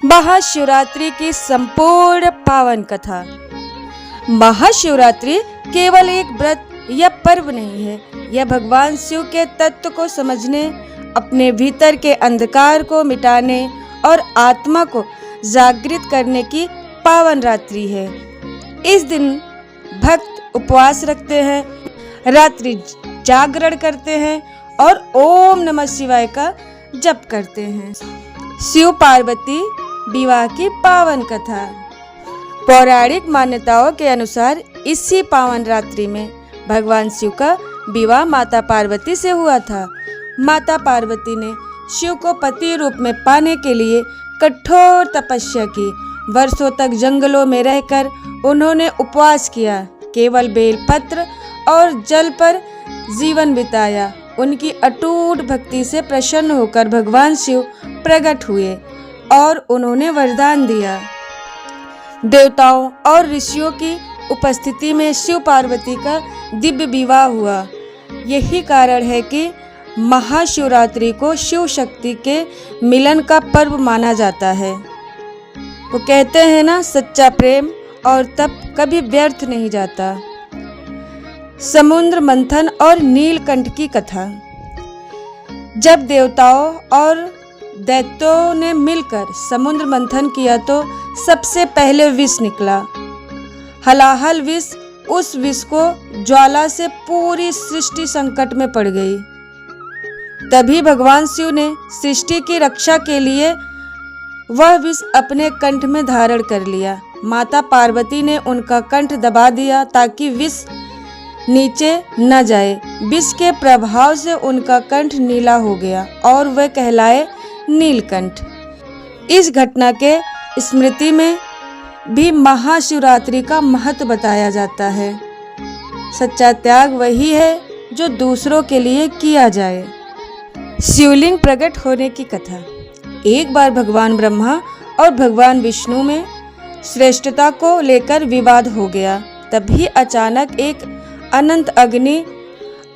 महाशिवरात्रि की संपूर्ण पावन कथा। महाशिवरात्रि केवल एक व्रत या पर्व नहीं है, यह भगवान शिव के तत्व को समझने, अपने भीतर के अंधकार को मिटाने और आत्मा को जागृत करने की पावन रात्रि है। इस दिन भक्त उपवास रखते हैं, रात्रि जागरण करते हैं और ओम नमः शिवाय का जप करते हैं। शिव पार्वती विवाह की पावन कथा। पौराणिक मान्यताओं के अनुसार इसी पावन रात्रि में भगवान शिव का विवाह माता पार्वती से हुआ था। माता पार्वती ने शिव को पति रूप में पाने के लिए कठोर तपस्या की। वर्षों तक जंगलों में रहकर उन्होंने उपवास किया, केवल बेलपत्र और जल पर जीवन बिताया। उनकी अटूट भक्ति से प्रसन्न होकर भगवान शिव प्रकट हुए और उन्होंने वरदान दिया। देवताओं और ऋषियों की उपस्थिति में शिव पार्वती का दिव्य विवाह हुआ। यही कारण है कि महाशिवरात्रि को शिव शक्ति के मिलन का पर्व माना जाता है। वो कहते हैं ना, सच्चा प्रेम और तप कभी व्यर्थ नहीं जाता। समुद्र मंथन और नीलकंठ की कथा। जब देवताओं और दैत्यों ने मिलकर समुद्र मंथन किया तो सबसे पहले विष निकला। हलाहल विष। उस विष को ज्वाला से पूरी सृष्टि संकट में पड़ गई। तभी भगवान शिव ने सृष्टि की रक्षा के लिए वह विष अपने कंठ में धारण कर लिया। माता पार्वती ने उनका कंठ दबा दिया ताकि विष नीचे न जाए। विष के प्रभाव से उनका कंठ नीला हो गया और वह कहलाए नीलकंठ। इस घटना के स्मृति में भी महाशिवरात्रि का महत्व बताया जाता है। सच्चा त्याग वही है जो दूसरों के लिए किया जाए। शिवलिंग प्रकट होने की कथा। एक बार भगवान ब्रह्मा और भगवान विष्णु में श्रेष्ठता को लेकर विवाद हो गया। तभी अचानक एक अनंत अग्नि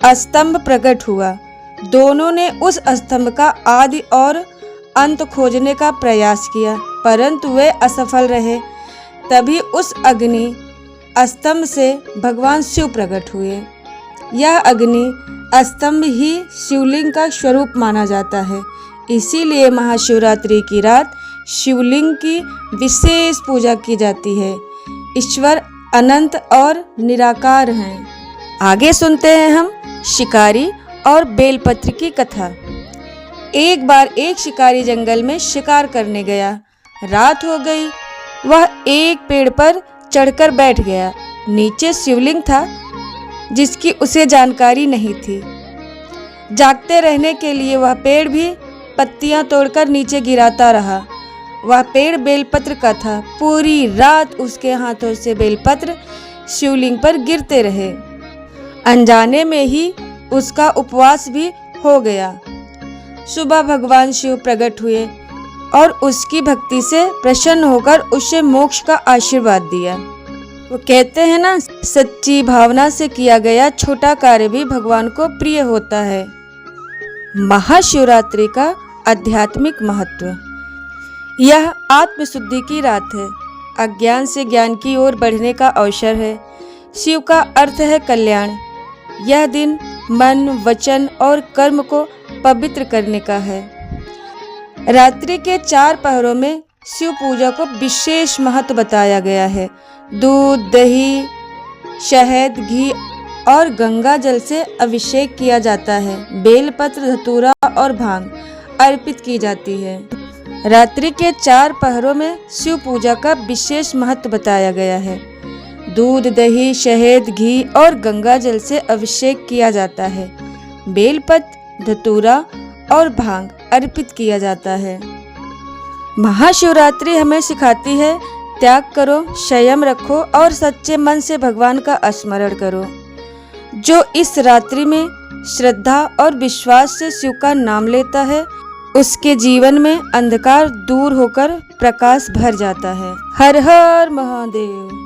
स्तंभ प्रकट हुआ। दोनों ने उस स्तंभ का आदि और अंत खोजने का प्रयास किया, परंतु वे असफल रहे। तभी उस अग्नि स्तंभ से भगवान शिव प्रकट हुए। यह अग्नि स्तंभ ही शिवलिंग का स्वरूप माना जाता है। इसीलिए महाशिवरात्रि की रात शिवलिंग की विशेष पूजा की जाती है। ईश्वर अनंत और निराकार हैं। आगे सुनते हैं हम शिकारी और बेलपत्र की कथा। एक बार एक शिकारी जंगल में शिकार करने गया। रात हो गई। वह एक पेड़ पर चढ़कर बैठ गया। नीचे शिवलिंग था जिसकी उसे जानकारी नहीं थी। जागते रहने के लिए वह पेड़ भी पत्तियां तोड़कर नीचे गिराता रहा। वह पेड़ बेलपत्र का था। पूरी रात उसके हाथों से बेलपत्र शिवलिंग पर गिरते रहे। अनजाने में ही उसका उपवास भी हो गया। सुबह भगवान शिव प्रकट हुए और उसकी भक्ति से प्रसन्न होकर उसे मोक्ष का आशीर्वाद दिया। वो कहते हैं ना, सच्ची भावना से किया गया छोटा कार्य भी भगवान को प्रिय होता है। महाशिवरात्रि का आध्यात्मिक महत्व। यह आत्मशुद्धि की रात है। अज्ञान से ज्ञान की ओर बढ़ने का अवसर है। शिव का अर्थ है कल्याण। यह दिन मन, वचन और कर्म को पवित्र करने का है। रात्रि के 4 पहरों में शिव पूजा को विशेष महत्व बताया गया है। दूध, दही, शहद, घी और गंगा जल से अभिषेक किया जाता है। बेलपत्र, धतूरा और भांग अर्पित की जाती है। रात्रि के 4 पहरों में शिव पूजा का विशेष महत्व बताया गया है। दूध, दही, शहद, घी और गंगा जल से अभिषेक किया जाता है। बेलपत्र, धतूरा और भांग अर्पित किया जाता है। महाशिवरात्रि हमें सिखाती है, त्याग करो, संयम रखो और सच्चे मन से भगवान का स्मरण करो। जो इस रात्रि में श्रद्धा और विश्वास से शिव का नाम लेता है, उसके जीवन में अंधकार दूर होकर प्रकाश भर जाता है। हर हर महादेव।